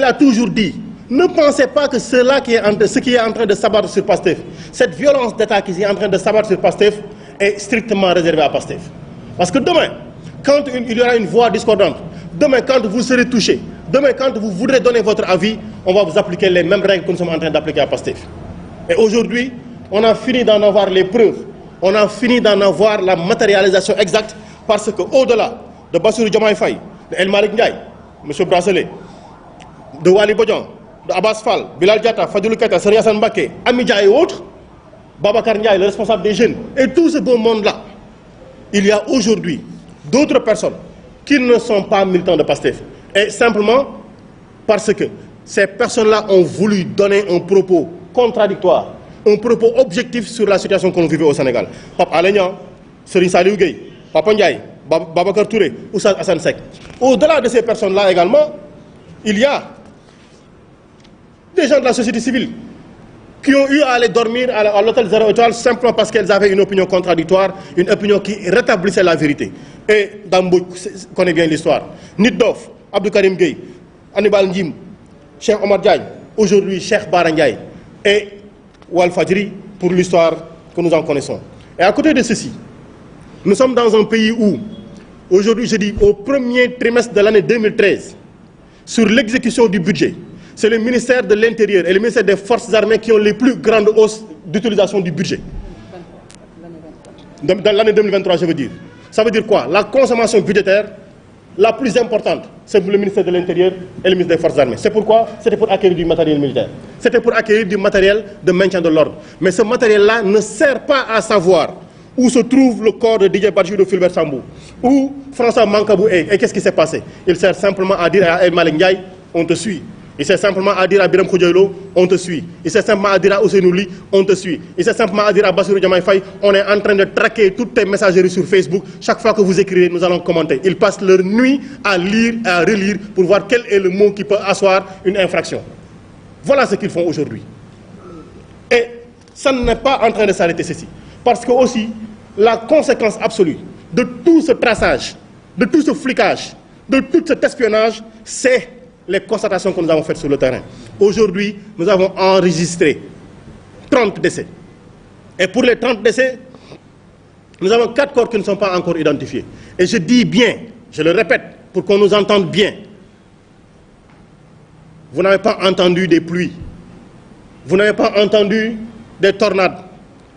a toujours dit, ne pensez pas que ce qui est en train de s'abattre sur Pastef, cette violence d'État qui est en train de s'abattre sur Pastef, est strictement réservée à Pastef. Parce que demain, quand il y aura une voix discordante, demain quand vous serez touché, demain quand vous voudrez donner votre avis, on va vous appliquer les mêmes règles que nous sommes en train d'appliquer à Pastef. Et aujourd'hui, on a fini d'en avoir les preuves, on a fini d'en avoir la matérialisation exacte, parce qu'au-delà de Bassirou Diomaye Faye, de El Malick Ndiaye, M. Bracelet, de Waly Bodian, de Abbas Fall, Bilal Diatta, Fadilou Keita, Serigne Assane Mbacké, Amidia et autres, Babacar Ndiaye, le responsable des jeunes, et tout ce beau monde-là, il y a aujourd'hui d'autres personnes qui ne sont pas militants de Pastef. Et simplement parce que ces personnes-là ont voulu donner un propos contradictoire, un propos objectif sur la situation que nous vivons au Sénégal. Pape Alé Niang, Serigne Saliou Gueye, Papa Ndiaye, Babacar Touré, Oustaz Assane Seck. Au-delà de ces personnes-là également, il y a des gens de la société civile qui ont eu à aller dormir à l'hôtel 0 étoile simplement parce qu'elles avaient une opinion contradictoire, une opinion qui rétablissait la vérité. Et Dambou connaît bien l'histoire. Niddof, Abdou Karim Gueye, Hannibal Ndim, Cheikh Omar Diagne, aujourd'hui Cheikh Bara Ndiaye et Walfadjri pour l'histoire que nous en connaissons. Et à côté de ceci, nous sommes dans un pays où, aujourd'hui je dis au premier trimestre de l'année 2013, sur l'exécution du budget, c'est le ministère de l'Intérieur et le ministère des Forces armées qui ont les plus grandes hausses d'utilisation du budget. Dans l'année 2023, je veux dire. Ça veut dire quoi? La consommation budgétaire la plus importante, c'est pour le ministère de l'Intérieur et le ministère des Forces armées. C'est pourquoi? C'était pour acquérir du matériel militaire. C'était pour acquérir du matériel de maintien de l'ordre. Mais ce matériel-là ne sert pas à savoir où se trouve le corps de Didier Badji de Fulbert Sambou, où François Mancabou est. Et qu'est-ce qui s'est passé? Il sert simplement à dire à El Malick Ndiaye, on te suit. Il sert simplement à dire à Birame Khoudiaïlo, on te suit. Il sert simplement à dire à Ousseynou Ly, on te suit. Il sert simplement à dire à Bassirou Diomaye Faye, on est en train de traquer toutes tes messageries sur Facebook. Chaque fois que vous écrivez, nous allons commenter. Ils passent leur nuit à lire et à relire pour voir quel est le mot qui peut asseoir une infraction. Voilà ce qu'ils font aujourd'hui. Et ça n'est pas en train de s'arrêter ceci. Parce que aussi, la conséquence absolue de tout ce traçage, de tout ce flicage, de tout cet espionnage, c'est les constatations que nous avons faites sur le terrain. Aujourd'hui, nous avons enregistré 30 décès. Et pour les 30 décès, nous avons 4 corps qui ne sont pas encore identifiés. Et je dis bien, je le répète, pour qu'on nous entende bien, vous n'avez pas entendu des pluies, vous n'avez pas entendu des tornades,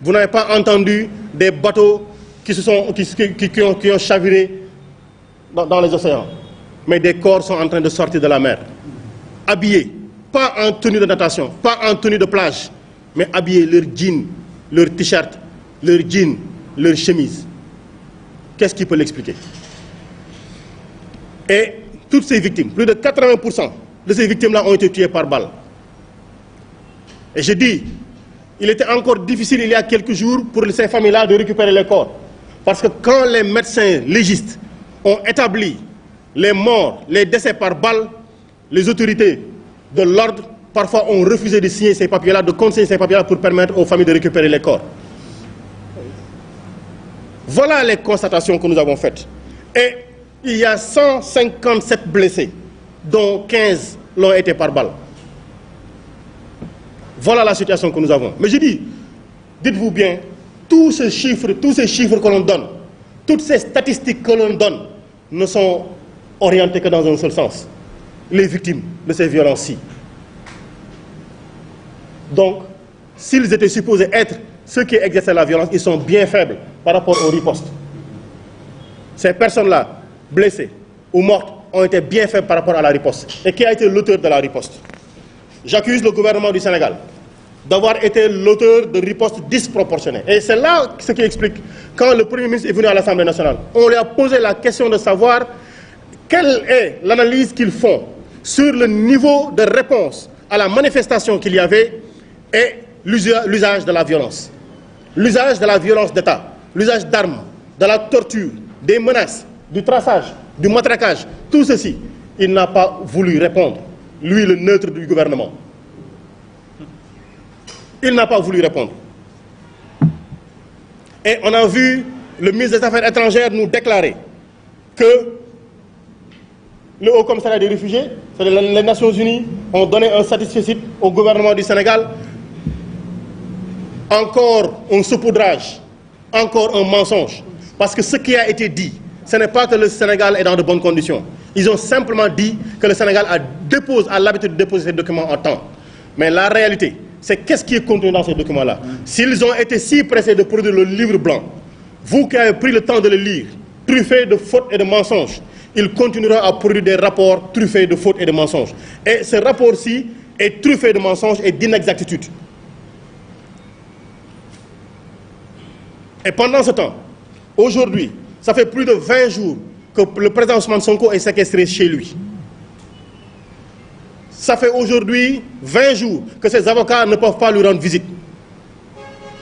vous n'avez pas entendu des bateaux qui ont chaviré dans les océans. Mais des corps sont en train de sortir de la mer, habillés, pas en tenue de natation, pas en tenue de plage, mais habillés, leur jean, leur t-shirt, leur jean, leur chemise. Qu'est-ce qui peut l'expliquer? Et toutes ces victimes, plus de 80% de ces victimes-là ont été tuées par balle. Et je dis, il était encore difficile il y a quelques jours pour ces familles-là de récupérer les corps. Parce que quand les médecins légistes ont établi les morts, les décès par balle, les autorités de l'ordre parfois ont refusé de signer ces papiers-là, de consigner ces papiers-là pour permettre aux familles de récupérer les corps. Voilà les constatations que nous avons faites. Et il y a 157 blessés, dont 15 l'ont été par balle. Voilà la situation que nous avons. Mais je dis, dites-vous bien, tous ces chiffres que l'on donne, toutes ces statistiques que l'on donne, ne sont orientés que dans un seul sens, les victimes de ces violences-ci. Donc, s'ils étaient supposés être ceux qui exerçaient la violence, ils sont bien faibles par rapport aux ripostes. Ces personnes-là, blessées ou mortes, ont été bien faibles par rapport à la riposte. Et qui a été l'auteur de la riposte? J'accuse le gouvernement du Sénégal d'avoir été l'auteur de ripostes disproportionnées. Et c'est là ce qui explique, quand le Premier ministre est venu à l'Assemblée nationale, on lui a posé la question de savoir quelle est l'analyse qu'ils font sur le niveau de réponse à la manifestation qu'il y avait et l'usage de la violence. L'usage de la violence d'État, l'usage d'armes, de la torture, des menaces, du traçage, du matraquage, tout ceci, il n'a pas voulu répondre. Lui, le neutre du gouvernement. Il n'a pas voulu répondre. Et on a vu le ministre des Affaires étrangères nous déclarer que le Haut Commissariat des réfugiés, les Nations Unies ont donné un satisfecit au gouvernement du Sénégal. Encore un saupoudrage, encore un mensonge. Parce que ce qui a été dit, ce n'est pas que le Sénégal est dans de bonnes conditions. Ils ont simplement dit que le Sénégal a l'habitude de déposer ces documents en temps. Mais la réalité, c'est qu'est-ce qui est contenu dans ces documents-là. S'ils ont été si pressés de produire le livre blanc, vous qui avez pris le temps de le lire, truffé de fautes et de mensonges, ils continueront à produire des rapports truffés de fautes et de mensonges. Et ce rapport-ci est truffé de mensonges et d'inexactitudes. Et pendant ce temps, aujourd'hui, ça fait plus de 20 jours que le président Ousmane Sonko est séquestré chez lui. Ça fait aujourd'hui 20 jours que ses avocats ne peuvent pas lui rendre visite.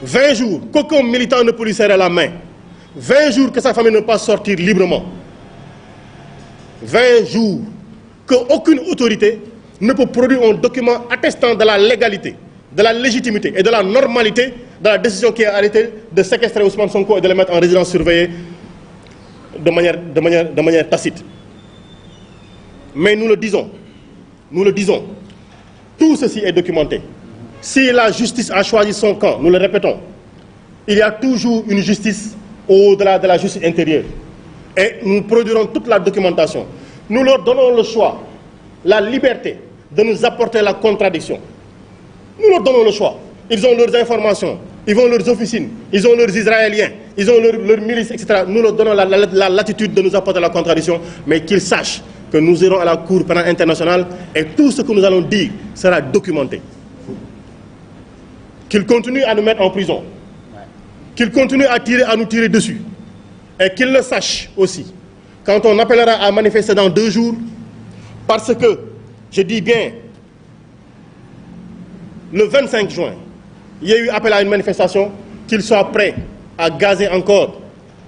20 jours qu'aucun militant ne peut lui serrer la main. 20 jours que sa famille ne peut pas sortir librement. 20 jours qu'aucune autorité ne peut produire un document attestant de la légalité, de la légitimité et de la normalité de la décision qui a arrêté de séquestrer Ousmane Sonko et de le mettre en résidence surveillée de manière tacite. Mais nous le disons, tout ceci est documenté. Si la justice a choisi son camp, nous le répétons, il y a toujours une justice au-delà de la justice intérieure. Et nous produirons toute la documentation. Nous leur donnons le choix, la liberté de nous apporter la contradiction. Nous leur donnons le choix. Ils ont leurs informations, ils ont leurs officines, ils ont leurs Israéliens, ils ont leurs milices, etc. Nous leur donnons la latitude de nous apporter la contradiction, mais qu'ils sachent que nous irons à la Cour pénale internationale et tout ce que nous allons dire sera documenté. Qu'ils continuent à nous mettre en prison, qu'ils continuent à nous tirer dessus, et qu'ils le sachent aussi. Quand on appellera à manifester dans 2 jours, parce que, je dis bien, le 25 juin, il y a eu appel à une manifestation, qu'ils soient prêts à gazer encore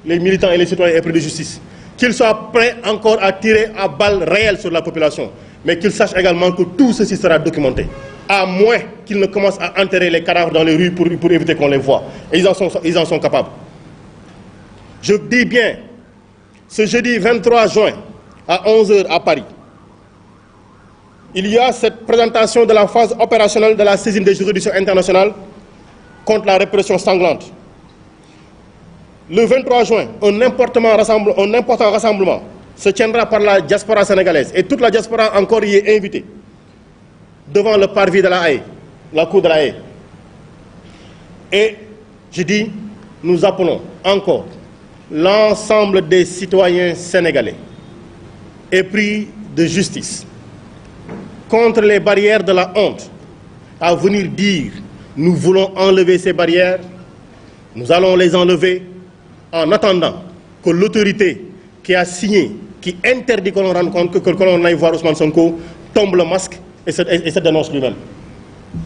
les militants et les citoyens épris de justice, qu'ils soient prêts encore à tirer à balles réelles sur la population, mais qu'ils sachent également que tout ceci sera documenté, à moins qu'ils ne commencent à enterrer les cadavres dans les rues pour éviter qu'on les voie. Et ils en sont capables. Je dis bien, ce jeudi 23 juin, à 11 h à Paris, il y a cette présentation de la phase opérationnelle de la saisine des juridictions internationales contre la répression sanglante. Le 23 juin, un important rassemblement se tiendra par la diaspora sénégalaise et toute la diaspora encore y est invitée devant le parvis de la Haye, la cour de la Haye. Et je dis, nous appelons encore l'ensemble des citoyens sénégalais épris de justice contre les barrières de la honte à venir dire nous voulons enlever ces barrières, nous allons les enlever en attendant que l'autorité qui a signé, qui interdit que l'on rende compte, que l'on aille voir Ousmane Sonko, tombe le masque et se dénonce lui-même.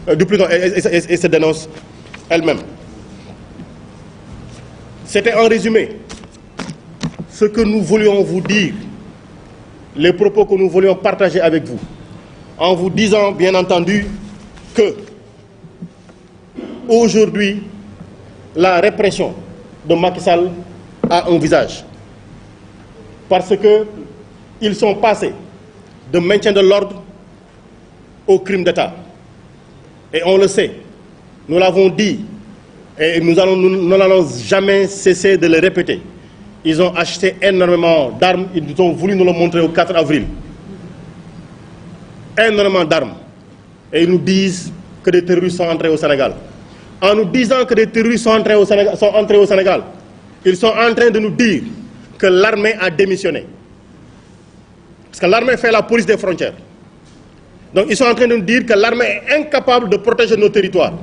Et se dénonce elle-même. C'était en résumé ce que nous voulions vous dire, les propos que nous voulions partager avec vous, en vous disant bien entendu que aujourd'hui la répression de Macky Sall a un visage. Parce qu'ils sont passés de maintien de l'ordre au crime d'État. Et on le sait, nous l'avons dit, et nous n'allons jamais cesser de le répéter. Ils ont acheté énormément d'armes, ils ont voulu nous le montrer au 4 avril. Énormément d'armes. Et ils nous disent que des terroristes sont entrés au Sénégal. En nous disant que des terroristes sont entrés au Sénégal, ils sont en train de nous dire que l'armée a démissionné. Parce que l'armée fait la police des frontières. Donc ils sont en train de nous dire que l'armée est incapable de protéger nos territoires.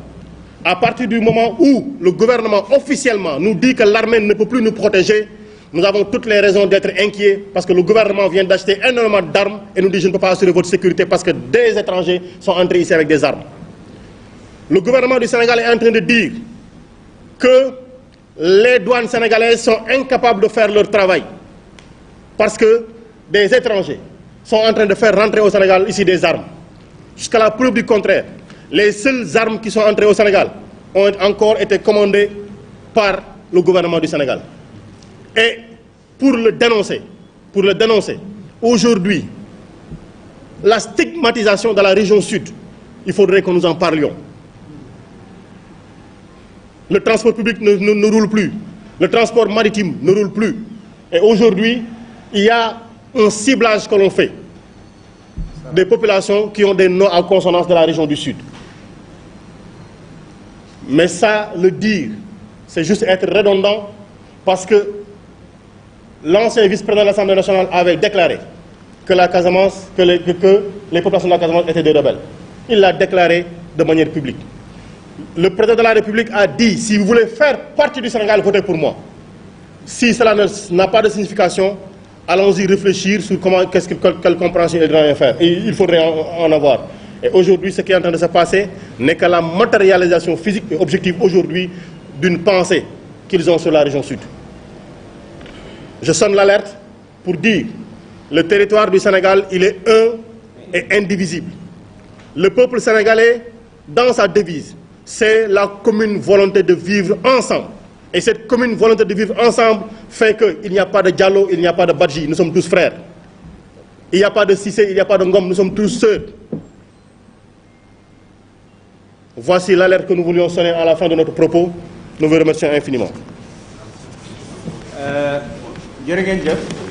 À partir du moment où le gouvernement officiellement nous dit que l'armée ne peut plus nous protéger, nous avons toutes les raisons d'être inquiets parce que le gouvernement vient d'acheter énormément d'armes et nous dit je ne peux pas assurer votre sécurité parce que des étrangers sont entrés ici avec des armes. Le gouvernement du Sénégal est en train de dire que les douanes sénégalaises sont incapables de faire leur travail parce que des étrangers sont en train de faire rentrer au Sénégal ici des armes. Jusqu'à la preuve du contraire, les seules armes qui sont entrées au Sénégal ont encore été commandées par le gouvernement du Sénégal. Et pour le dénoncer, aujourd'hui, la stigmatisation de la région sud, il faudrait que nous en parlions. Le transport public ne roule plus, le transport maritime ne roule plus. Et aujourd'hui, il y a un ciblage que l'on fait des populations qui ont des noms à consonance de la région du Sud. Mais ça, le dire, c'est juste être redondant parce que l'ancien vice-président de l'Assemblée nationale avait déclaré que la Casamance, que les populations de la Casamance étaient des rebelles. Il l'a déclaré de manière publique. Le président de la République a dit, si vous voulez faire partie du Sénégal, votez pour moi. Si cela n'a pas de signification, allons-y réfléchir sur quelle compréhension il devrait faire. Et il faudrait en avoir. Et aujourd'hui, ce qui est en train de se passer n'est que la matérialisation physique et objective aujourd'hui d'une pensée qu'ils ont sur la région sud. Je sonne l'alerte pour dire le territoire du Sénégal, il est un et indivisible. Le peuple sénégalais, dans sa devise, c'est la commune volonté de vivre ensemble. Et cette commune volonté de vivre ensemble fait qu'il n'y a pas de Diallo, il n'y a pas de Badji, nous sommes tous frères. Il n'y a pas de Cissé, il n'y a pas de Ngom, nous sommes tous sœurs. Voici l'alerte que nous voulions sonner à la fin de notre propos. Nous vous remercions infiniment. Jërë ngeen jëf.